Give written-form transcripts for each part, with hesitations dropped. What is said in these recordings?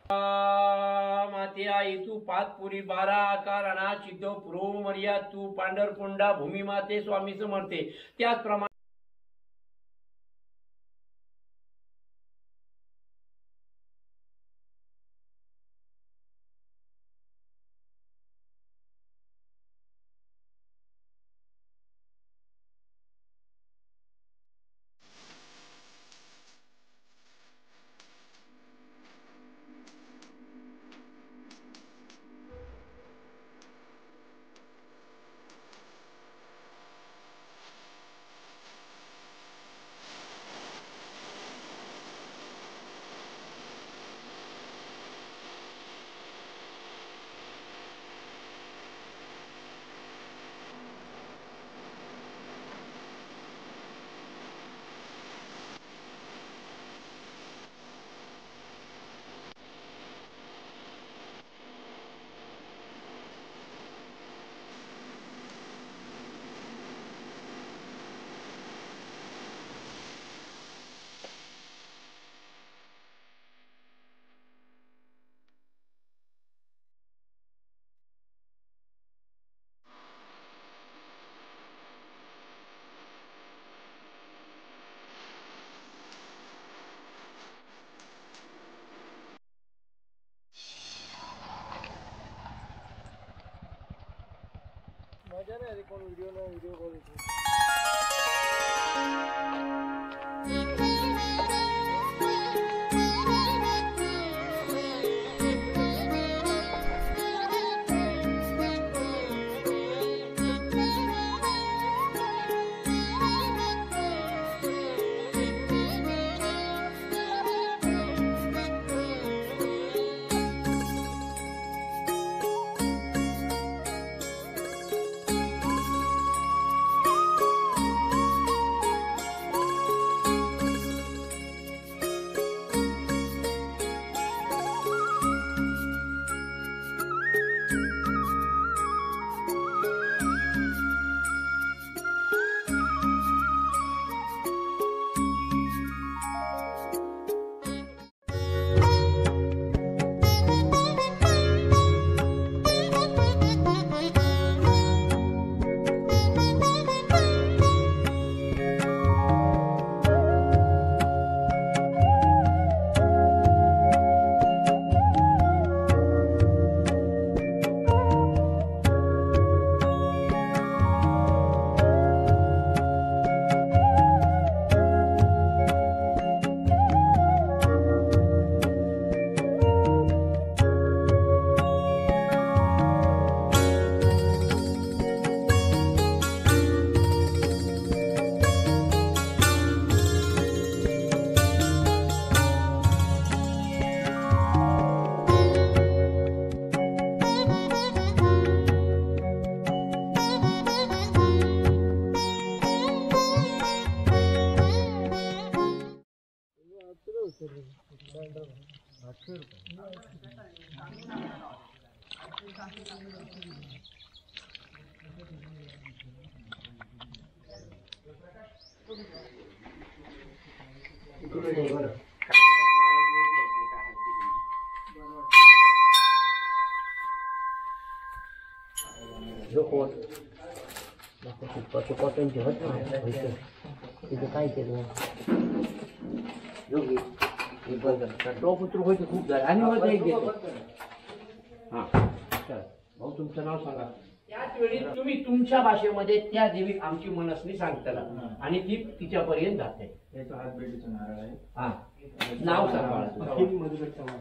माते आई तू पाचपुरी 12 आकार अना सिद्ध पूर्व मर्याद तू पांढरपुंडा भूमी माते स्वामी समर्थे। त्याचप्रमाणे मजा नाही कोण व्हिडिओ कॉल येतो। पटंची होत नाही तिथं काय केलं योगी टोप उतरू व्हायचं खूप झालं आणि मला एक घेतो। हां चल भाऊ तुमचं नाव सांगा। त्याच वेळी तुम्ही तुमच्या भाषेमध्ये त्या देवी आमची मनस्वी सांगताना आणि ती तिच्यापर्यंत जाते। याचा हात बेटीचं नारळ आहे। हां नाव सांगा। मधुकर चव्हाण।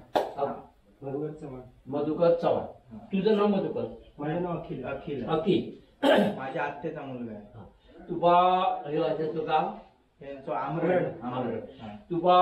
मधुकर चव्हाण। मधुकर चव्हाण। तुझं नाव मधुकर? माझं नाव अखिल। अखिल अखिल माझ्या आत्याचा मुलगा आहे। तुबा हे वाचायचं गाव यांचं आमरण। तुबा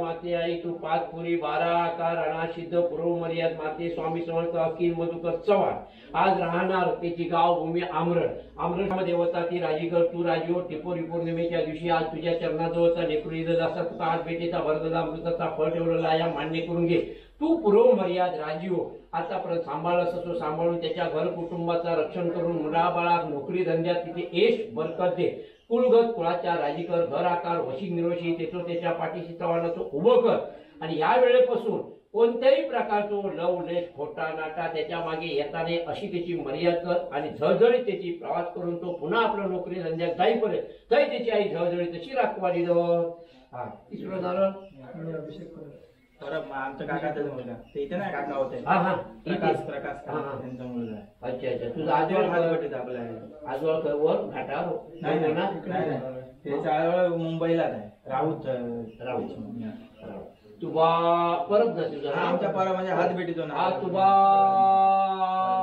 माते आई तू पाचपुरी 12 आकार अना सिद्ध पूर्व मर्याद माते स्वामी समर्थ अखिल मधुकर चव्हाण। आज राहणार त्याची गाव भूमी आमरण। आमरण देवता ती राजीकर तू राजीव टिपोरी पौर्णिमेच्या दिवशी आज तुझ्या चरणाजवळचा नेपळी जसा तुका आज भेटीचा वरदला अमृताचा फळ ठेवलेला या मान्य करून घे। तू पूर्व मर्याद राजीव आतापर्यंत सांभाळस असो सांभाळून त्याच्या घर कुटुंबाचा रक्षण करून मुला बाळा नोकरी धंद्यात तिथे यश बरकत दे। कुलगत कुळाच्या राजीकर घर आकार वशिक निरोशी त्याच्या पाठीशी चव्हाणाचं उभं कर आणि या वेळेपासून कोणत्याही प्रकारचा लवलेश खोटा नाटा त्याच्या मागे येताने अशी त्याची मर्यादा कर आणि झळझळीत त्याची प्रवास करून तो पुन्हा आपल्या नोकरी धंद्यात जाईपर्यंत तरी त्याची आई झळझळीत तशी राखवाली हा तिसरं झालं परब आमचा काकाचा मुलगा ते इथे नाही काका होते हा हा प्रकाश इथे. प्रकाश हा, हा. त्यांचा मुलगा आहे. अच्छा अच्छा तुझा आजोळ आजोळ हातभट्टीत आपला आहे. आजोळ वर घाटावर नाही हो ना? नाही त्याच्या आजोळ मुंबईलाच आहे राऊत राऊत. तुबा परत ना तुझा हा, आमच्या परब म्हणजे हात भेटीतो ना हा तुबा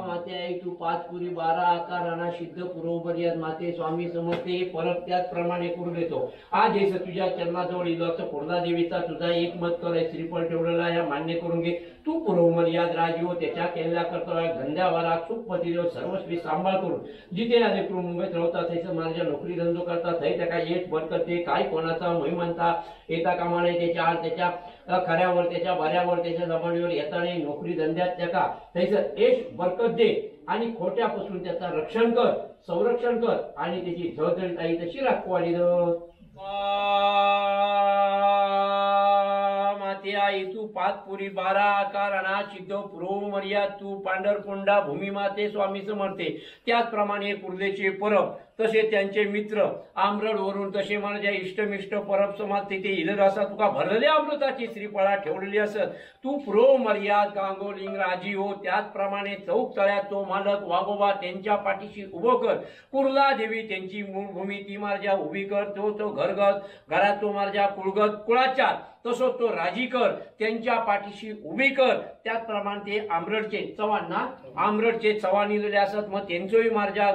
माते आई तू 5 पुरी 12 आकार राणा सिद्ध पुरोमर्याद माते स्वामी समजते हे परत त्याचप्रमाणे करून देतो. आज हे तुझ्या चरणाजवळ इलो असं कोरदा देवीचा तुझा एक मत कर श्रीफळ ठेवलेला या मान्य करून घे. तू पुरोमर्याद राजीव त्याच्या केलेल्या कर्तव्या धंद्यावाला सुखपतीदेव सर्वस्वी सांभाळ करून जिथे आले तू मुंबईत राहतात त्याचं माझ्या नोकरी धंदो करतात हे त्या काय एक भर करते काय कोणाचा महिमानता येता कामा नाही त्याच्या आड त्याच्या खऱ्यावर त्याच्या बऱ्यावर त्याच्या जमानीवर येताना नोकरी धंद्यात त्याका त्याचं यश बरकत दे आणि खोट्यापासून त्याचा रक्षण कर संरक्षण कर आणि त्याची झळझळीत आई तशी राखवाली माते आई तू 5 पुरी 12 आकार आणा सिद्ध पुरोमर्याद तू पांढरकोंडा भूमी माते स्वामी समर्थे त्याचप्रमाणे कुर्लेचे परब तसे त्यांचे मित्र आमरड वरून तसे माझ्या इष्टमिष्ट परब समाज तिथे इलर असा तुका भरलेल्या अमृताची श्रीफळा ठेवलेली असत. तू पुरोमर्याद गांगोलिंग राजी हो त्याचप्रमाणे चौक तळ्यात तो मालक वागोबा त्यांच्या पाठीशी उभं कर. कुर्ला देवी त्यांची मूळ भूमी ती माझ्या उभी कर. तो घरगत घरात तो माझ्या कुळगत कुळाच्या तसो तो राजी कर त्यांच्या पाठीशी उभी कर. त्याचप्रमाणे ते आमरडचे चव्हाण ना आमरडचे चव्हाण लिहिलेले असत मग त्यांचोही माझ्या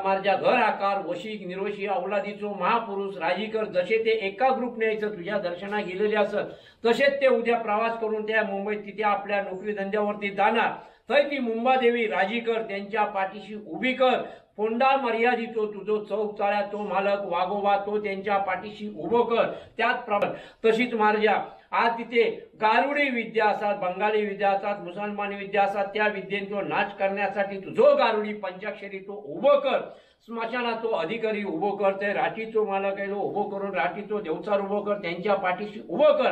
माझ्या घर आकार वशी निर्वशी अवलादीचो महापुरुष राजी कर. जसे ते एका ग्रुपने यायचं तुझ्या दर्शना गेलेले असत तसेच ते उद्या प्रवास करून त्या मुंबईत तिथे आपल्या नोकरी धंद्यावरती जाणार. तरी ती मुंबादेवी राजी कर त्यांच्या पाठीशी उभी कर. फोंडा मर्यादितो तुझो चौक चाळ्या तो मालक वागोबा तो त्यांच्या पाठीशी उभं कर. त्याचप्रमाणे तशीच माझ्या आज तिथे गारुडी विद्या असतात बंगाली विद्या असतात मुसलमानी विद्या असतात त्या विद्येंचा नाच करण्यासाठी तुझो गारुडी पंचाक्षरी तो उभं कर. स्मशाना तो अधिकारी उभो कर. ते राठीचो मालक आहे तो उभो करून राठीचो देवचार उभो कर त्यांच्या पाठीशी उभं कर.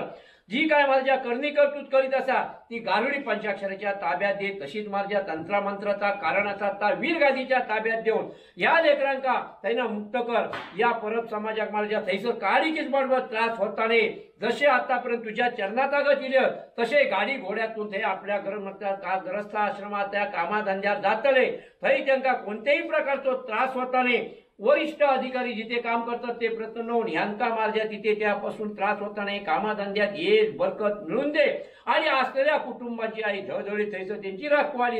जी काय माझ्या करणी कर्तृत करीत असा ती गारुडी पंचाक्षराच्या ताब्यात दे. तशीच माझ्या तंत्रमंत्राचा कारणाचा ता वीरगादीच्या ताब्यात देऊन या लेकरांका त्यांना मुक्त कर. या परब समाजाक माझ्या थैसर काळीकीच बडबड त्रास होताने जसे आतापर्यंत तुझ्या चरणात दिले तसे गाडी घोड्यातून ते आपल्या ग्रस्त आश्रमात त्या कामाधंद्यात जातले तरी त्यांना कोणत्याही प्रकारचा त्रास होताने वरिष्ठ अधिकारी जिथे काम करतात ते प्रसन्न होऊन ह्यांका मार्जा तिथे त्यापासून त्रास होताना कामाधंद्यात येस बरकत मिळून दे आणि असलेल्या कुटुंबाची आई झळझळीत थैसं त्यांची रखवाली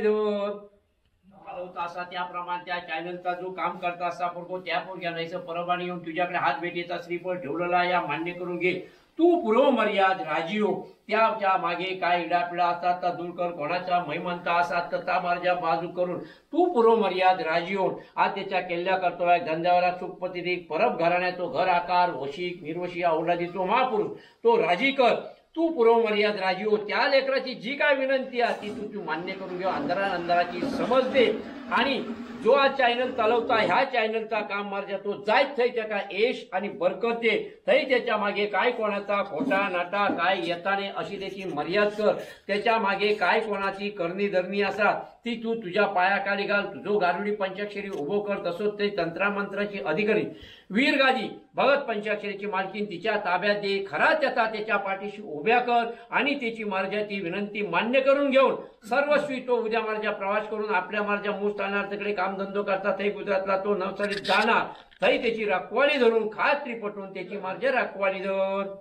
असा त्याप्रमाणे त्या चॅनलचा जो काम करता असा पडतो त्या पोरग्या नाही परवानी येऊन तुझ्याकडे हात भेटीचा श्रीफळ ठेवलेला या मान्य करून घे. तू पुरोमर्याद राजी हो त्याच्या मागे काय इडापिडा असतात तर दूर कर. कोणाचा महिमंता असतात तर त्या माझ्या बाजू करून तू पुरोमर्याद राजी हो. आज त्याच्या केल्या कर्तव्या धंद्यावर सुखपती परब घराण्या तो घर आकार वशिक निर्वशी अवलादीचो महापुरुष तो राजी कर. तू पुरोमर्याद राजी हो त्या लेकराची जी काय विनंती आहे ती तू मान्य करून घे. अंधाराची समज दे आणि जो हा चॅनल चालवता ह्या चॅनलचा काम मार्जा तो जायच थै त्याका यश आणि बरकत दे. तरी त्याच्या मागे काय कोणाचा खोटा नाटा काय येताने अशी त्याची मर्याद कर. त्याच्या मागे काय कोणाची करणी धरणी असा ती तू तुझ्या पायाखाली घाल. तुझो गारुडी पंचाक्षरी उभो कर. तसंच ते तंत्रमंत्राची अधिकारी वीरगादी भगत पंचाक्षरीची मालकीन तिच्या ताब्यात दे. खरा त्याच्या पाठीशी उभ्या कर आणि त्याची मार्जा ती विनंती मान्य करून घेऊन सर्वस्वी तो उद्या मार्जा प्रवास करून आपल्या मार्जा मूळ स्थानार्थीकडे कामधंदो करतात हे गुजरातला तो नवसारीत जाणार. तरी त्याची रखवाली धरून खात्री पटवून त्याची मार्जा रखवाली धर.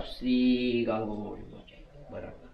श्री गांगोळी बरोबर